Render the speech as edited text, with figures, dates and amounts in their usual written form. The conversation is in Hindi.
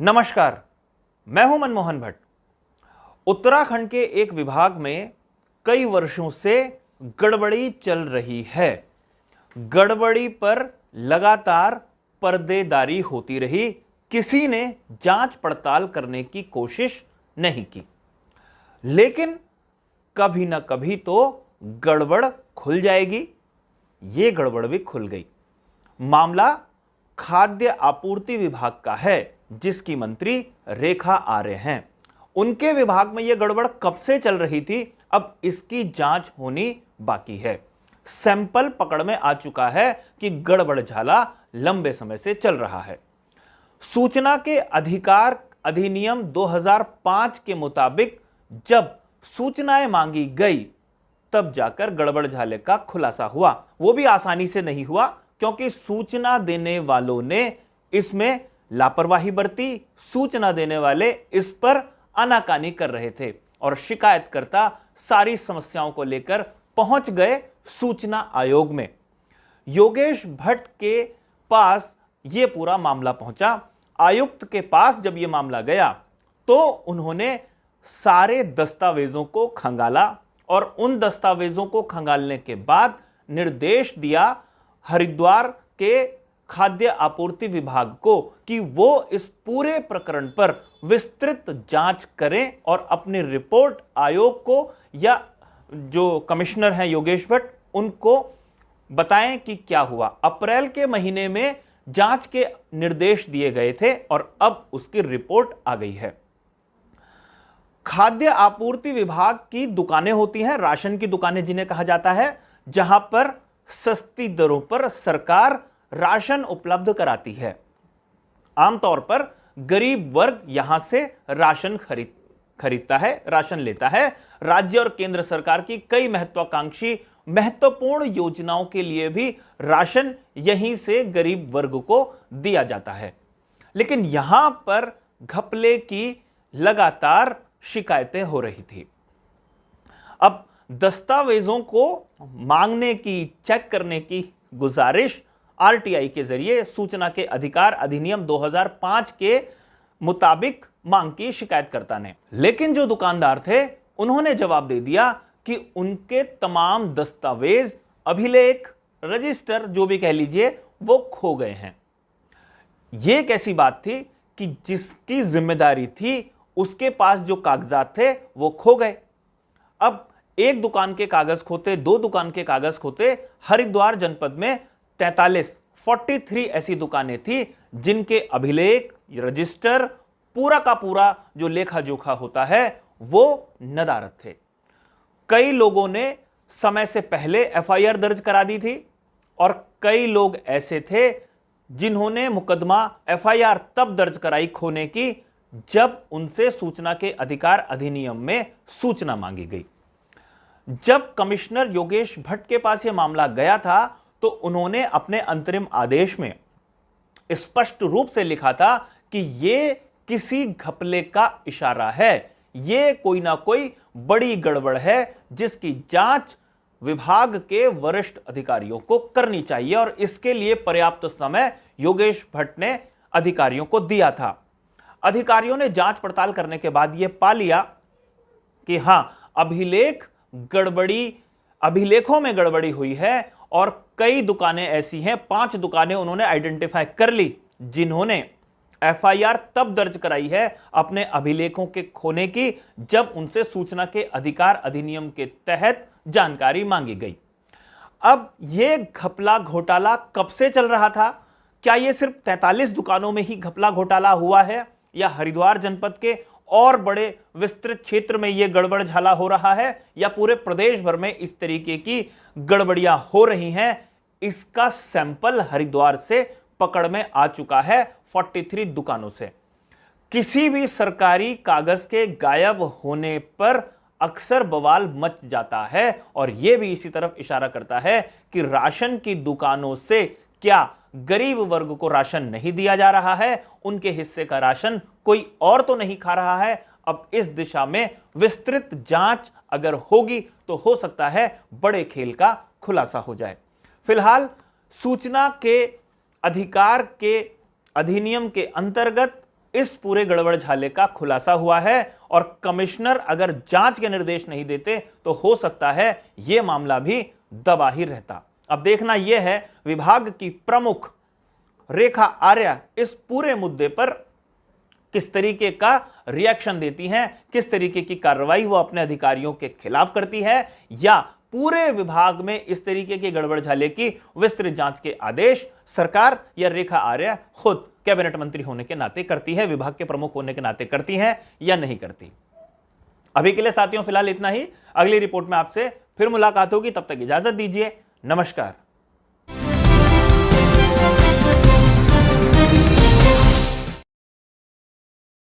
नमस्कार, मैं हूं मनमोहन भट्ट। उत्तराखंड के एक विभाग में कई वर्षों से गड़बड़ी चल रही है। गड़बड़ी पर लगातार पर्देदारी होती रही, किसी ने जांच पड़ताल करने की कोशिश नहीं की, लेकिन कभी ना कभी तो गड़बड़ खुल जाएगी। ये गड़बड़ भी खुल गई। मामला खाद्य आपूर्ति विभाग का है, जिसकी मंत्री रेखा आर्य हैं। उनके विभाग में यह गड़बड़ कब से चल रही थी, अब इसकी जांच होनी बाकी है। सैंपल पकड़ में आ चुका है कि गड़बड़ झाला लंबे समय से चल रहा है। सूचना के अधिकार अधिनियम 2005 के मुताबिक जब सूचनाएं मांगी गई, तब जाकर गड़बड़ झाले का खुलासा हुआ। वो भी आसानी से नहीं हुआ, क्योंकि सूचना देने वालों ने इसमें लापरवाही बरती। सूचना देने वाले इस पर आनाकानी कर रहे थे और शिकायतकर्ता सारी समस्याओं को लेकर पहुंच गए सूचना आयोग में। योगेश भट्ट के पास यह पूरा मामला पहुंचा। आयुक्त के पास जब यह मामला गया तो उन्होंने सारे दस्तावेजों को खंगाला और उन दस्तावेजों को खंगालने के बाद निर्देश दिया हरिद्वार के खाद्य आपूर्ति विभाग को कि वो इस पूरे प्रकरण पर विस्तृत जांच करें और अपनी रिपोर्ट आयोग को या जो कमिश्नर हैं योगेश भट्ट, उनको बताएं कि क्या हुआ। अप्रैल के महीने में जांच के निर्देश दिए गए थे और अब उसकी रिपोर्ट आ गई है। खाद्य आपूर्ति विभाग की दुकानें होती हैं, राशन की दुकानें जिन्हें कहा जाता है, जहां पर सस्ती दरों पर सरकार राशन उपलब्ध कराती है। आमतौर पर गरीब वर्ग यहां से राशन खरीदता है, राशन लेता है। राज्य और केंद्र सरकार की कई महत्वाकांक्षी महत्वपूर्ण योजनाओं के लिए भी राशन यहीं से गरीब वर्ग को दिया जाता है। लेकिन यहां पर घपले की लगातार शिकायतें हो रही थी। अब दस्तावेजों को मांगने की, चेक करने की गुजारिश आरटीआई के जरिए सूचना के अधिकार अधिनियम 2005 के मुताबिक मांग की शिकायतकर्ता ने। लेकिन जो दुकानदार थे उन्होंने जवाब दे दिया कि उनके तमाम दस्तावेज, अभिलेख, रजिस्टर, जो भी कह लीजिए, वो खो गए हैं। यह कैसी बात थी कि जिसकी जिम्मेदारी थी उसके पास जो कागजात थे वो खो गए। अब एक दुकान के कागज खोते, दो दुकान के कागज खोते। हरिद्वार जनपद में 43 ऐसी दुकानें थी जिनके अभिलेख, रजिस्टर, पूरा का पूरा जो लेखा जोखा होता है वो नदारद थे। कई लोगों ने समय से पहले एफआईआर दर्ज करा दी थी और कई लोग ऐसे थे जिन्होंने मुकदमा, एफआईआर तब दर्ज कराई खोने की जब उनसे सूचना के अधिकार अधिनियम में सूचना मांगी गई। जब कमिश्नर योगेश भट्ट के पास यह मामला गया था तो उन्होंने अपने अंतरिम आदेश में स्पष्ट रूप से लिखा था कि यह किसी घपले का इशारा है, यह कोई ना कोई बड़ी गड़बड़ है जिसकी जांच विभाग के वरिष्ठ अधिकारियों को करनी चाहिए और इसके लिए पर्याप्त समय योगेश भट्ट ने अधिकारियों को दिया था। अधिकारियों ने जांच पड़ताल करने के बाद यह पा लिया कि हां, अभिलेखों में गड़बड़ी हुई है और कई दुकानें ऐसी हैं, 5 दुकानें उन्होंने आइडेंटिफाई कर ली जिन्होंने एफआईआर तब दर्ज कराई है अपने अभिलेखों के खोने की जब उनसे सूचना के अधिकार अधिनियम के तहत जानकारी मांगी गई। अब यह घपला घोटाला कब से चल रहा था? क्या यह सिर्फ 43 दुकानों में ही घपला घोटाला हुआ है या हरिद्वार जनपद के और बड़े विस्तृत क्षेत्र में यह गड़बड़ झाला हो रहा है या पूरे प्रदेश भर में इस तरीके की गड़बड़ियां हो रही हैं? इसका सैंपल हरिद्वार से पकड़ में आ चुका है 43 दुकानों से। किसी भी सरकारी कागज के गायब होने पर अक्सर बवाल मच जाता है और यह भी इसी तरफ इशारा करता है कि राशन की दुकानों से क्या गरीब वर्ग को राशन नहीं दिया जा रहा है, उनके हिस्से का राशन कोई और तो नहीं खा रहा है। अब इस दिशा में विस्तृत जांच अगर होगी तो हो सकता है बड़े खेल का खुलासा हो जाए। फिलहाल सूचना के अधिकार के अधिनियम के अंतर्गत इस पूरे गड़बड़ झाले का खुलासा हुआ है और कमिश्नर अगर जांच के निर्देश नहीं देते तो हो सकता है यह मामला भी दबा ही रहता। अब देखना यह है विभाग की प्रमुख रेखा आर्या इस पूरे मुद्दे पर किस तरीके का रिएक्शन देती हैं, किस तरीके की कार्रवाई वो अपने अधिकारियों के खिलाफ करती है, या पूरे विभाग में इस तरीके के गड़बड़ झाले की विस्तृत जांच के आदेश सरकार या रेखा आर्या खुद कैबिनेट मंत्री होने के नाते करती है, विभाग के प्रमुख होने के नाते करती हैं या नहीं करती। अभी के लिए साथियों फिलहाल इतना ही। अगली रिपोर्ट में आपसे फिर मुलाकात होगी, तब तक इजाजत दीजिए। नमस्कार।